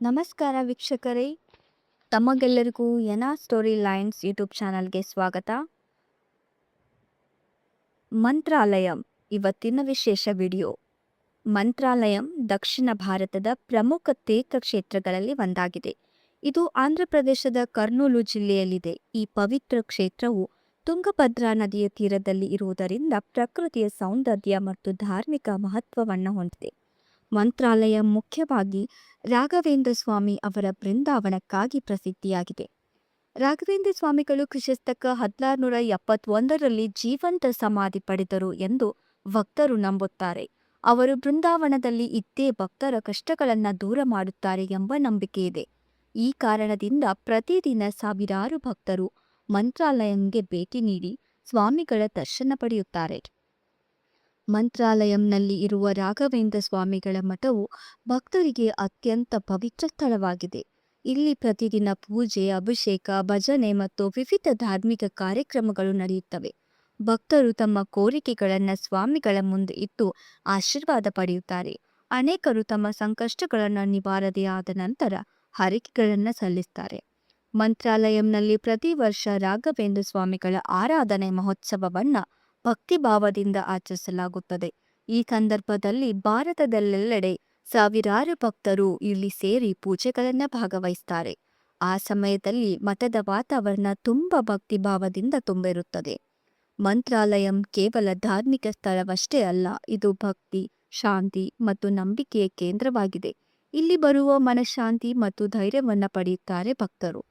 ನಮಸ್ಕಾರ ವೀಕ್ಷಕರೇ, ತಮಗೆಲ್ಲರಿಗೂ ಎನಾ ಸ್ಟೋರಿ ಲೈನ್ಸ್ ಯೂಟ್ಯೂಬ್ ಚಾನಲ್ಗೆ ಸ್ವಾಗತ. ಮಂತ್ರಾಲಯಂ ಇವತ್ತಿನ ವಿಶೇಷ ವಿಡಿಯೋ. ಮಂತ್ರಾಲಯಂ ದಕ್ಷಿಣ ಭಾರತದ ಪ್ರಮುಖ ತೀರ್ಥಕ್ಷೇತ್ರಗಳಲ್ಲಿ ಒಂದಾಗಿದೆ. ಇದು ಆಂಧ್ರ ಪ್ರದೇಶದ ಕರ್ನೂಲು ಜಿಲ್ಲೆಯಲ್ಲಿದೆ. ಈ ಪವಿತ್ರ ಕ್ಷೇತ್ರವು ತುಂಗಭದ್ರಾ ನದಿಯ ತೀರದಲ್ಲಿ ಇರುವುದರಿಂದ ಪ್ರಕೃತಿಯ ಸೌಂದರ್ಯ ಮತ್ತು ಧಾರ್ಮಿಕ ಮಹತ್ವವನ್ನು ಹೊಂದಿದೆ. ಮಂತ್ರಾಲಯ ಮುಖ್ಯವಾಗಿ ರಾಘವೇಂದ್ರ ಸ್ವಾಮಿ ಅವರ ಬೃಂದಾವನಕ್ಕಾಗಿ ಪ್ರಸಿದ್ಧಿಯಾಗಿದೆ. ರಾಘವೇಂದ್ರ ಸ್ವಾಮಿಗಳು ಕ್ರಿಸ್ತಕ 1671ರಲ್ಲಿ ಜೀವಂತ ಸಮಾಧಿ ಪಡೆದರು ಎಂದು ಭಕ್ತರು ನಂಬುತ್ತಾರೆ. ಅವರು ಬೃಂದಾವನದಲ್ಲಿ ಇದ್ದೇ ಭಕ್ತರ ಕಷ್ಟಗಳನ್ನು ದೂರ ಮಾಡುತ್ತಾರೆ ಎಂಬ ನಂಬಿಕೆ ಇದೆ. ಈ ಕಾರಣದಿಂದ ಪ್ರತಿದಿನ ಸಾವಿರಾರು ಭಕ್ತರು ಮಂತ್ರಾಲಯಂಗೆ ಭೇಟಿ ನೀಡಿ ಸ್ವಾಮಿಗಳ ದರ್ಶನ ಪಡೆಯುತ್ತಾರೆ. ಮಂತ್ರಾಲಯಂನಲ್ಲಿ ಇರುವ ರಾಘವೇಂದ್ರ ಸ್ವಾಮಿಗಳ ಮಠವು ಭಕ್ತರಿಗೆ ಅತ್ಯಂತ ಪವಿತ್ರ ಸ್ಥಳವಾಗಿದೆ. ಇಲ್ಲಿ ಪ್ರತಿದಿನ ಪೂಜೆ, ಅಭಿಷೇಕ, ಭಜನೆ ಮತ್ತು ವಿವಿಧ ಧಾರ್ಮಿಕ ಕಾರ್ಯಕ್ರಮಗಳು ನಡೆಯುತ್ತವೆ. ಭಕ್ತರು ತಮ್ಮ ಕೋರಿಕೆಗಳನ್ನು ಸ್ವಾಮಿಗಳ ಮುಂದೆ ಇಟ್ಟು ಆಶೀರ್ವಾದ ಪಡೆಯುತ್ತಾರೆ. ಅನೇಕರು ತಮ್ಮ ಸಂಕಷ್ಟಗಳನ್ನು ನಿವಾರಣೆಯಾದ ನಂತರ ಹರಕೆಗಳನ್ನು ಸಲ್ಲಿಸುತ್ತಾರೆ. ಮಂತ್ರಾಲಯಂನಲ್ಲಿ ಪ್ರತಿ ವರ್ಷ ರಾಘವೇಂದ್ರ ಸ್ವಾಮಿಗಳ ಆರಾಧನೆ ಮಹೋತ್ಸವವನ್ನು ಭಕ್ತಿಭಾವದಿಂದ ಆಚರಿಸಲಾಗುತ್ತದೆ. ಈ ಸಂದರ್ಭದಲ್ಲಿ ಭಾರತದಲ್ಲೆಲ್ಲೆಡೆ ಸಾವಿರಾರು ಭಕ್ತರು ಇಲ್ಲಿ ಸೇರಿ ಪೂಜೆಗಳನ್ನು ಭಾಗವಹಿಸುತ್ತಾರೆ. ಆ ಸಮಯದಲ್ಲಿ ಮಠದ ವಾತಾವರಣ ತುಂಬ ಭಕ್ತಿಭಾವದಿಂದ ತುಂಬಿರುತ್ತದೆ. ಮಂತ್ರಾಲಯಂ ಕೇವಲ ಧಾರ್ಮಿಕ ಸ್ಥಳವಷ್ಟೇ ಅಲ್ಲ, ಇದು ಭಕ್ತಿ, ಶಾಂತಿ ಮತ್ತು ನಂಬಿಕೆಯ ಕೇಂದ್ರವಾಗಿದೆ. ಇಲ್ಲಿ ಬರುವ ಮನಃಶಾಂತಿ ಮತ್ತು ಧೈರ್ಯವನ್ನು ಪಡೆಯುತ್ತಾರೆ ಭಕ್ತರು.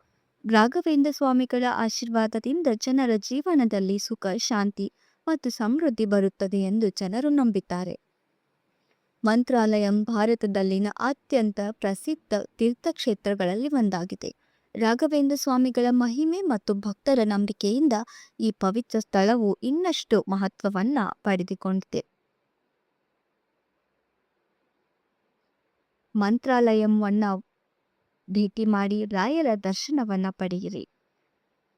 ರಾಘವೇಂದ್ರ ಸ್ವಾಮಿಗಳ ಆಶೀರ್ವಾದದಿಂದ ಜನರ ಜೀವನದಲ್ಲಿ ಸುಖ, ಶಾಂತಿ ಮತ್ತು ಸಮೃದ್ಧಿ ಬರುತ್ತದೆ ಎಂದು ಜನರು ನಂಬಿದ್ದಾರೆ. ಮಂತ್ರಾಲಯಂ ಭಾರತದಲ್ಲಿನ ಅತ್ಯಂತ ಪ್ರಸಿದ್ಧ ತೀರ್ಥಕ್ಷೇತ್ರಗಳಲ್ಲಿ ಒಂದಾಗಿದೆ. ರಾಘವೇಂದ್ರ ಸ್ವಾಮಿಗಳ ಮಹಿಮೆ ಮತ್ತು ಭಕ್ತರ ನಂಬಿಕೆಯಿಂದ ಈ ಪವಿತ್ರ ಸ್ಥಳವು ಇನ್ನಷ್ಟು ಮಹತ್ವವನ್ನು ಪಡೆದುಕೊಂಡಿದೆ. ಮಂತ್ರಾಲಯಂವನ್ನು ಭೇಟಿ ಮಾಡಿ ರಾಯರ ದರ್ಶನವನ್ನು ಪಡೆಯಿರಿ.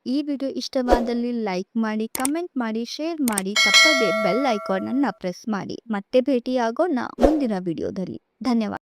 ಈ ವಿಡಿಯೋ ಇಷ್ಟವಾದಲ್ಲಿ ಲೈಕ್ ಮಾಡಿ, ಕಮೆಂಟ್ ಮಾಡಿ, ಶೇರ್ ಮಾಡಿ, ತಪ್ಪದೆ ಬೆಲ್ ಐಕಾನ್ ಅನ್ನು ಪ್ರೆಸ್ ಮಾಡಿ. ಮತ್ತೆ ಭೇಟಿಯಾಗೋಣ ಮುಂದಿನ ವಿಡಿಯೋದಲ್ಲಿ. ಧನ್ಯವಾದ.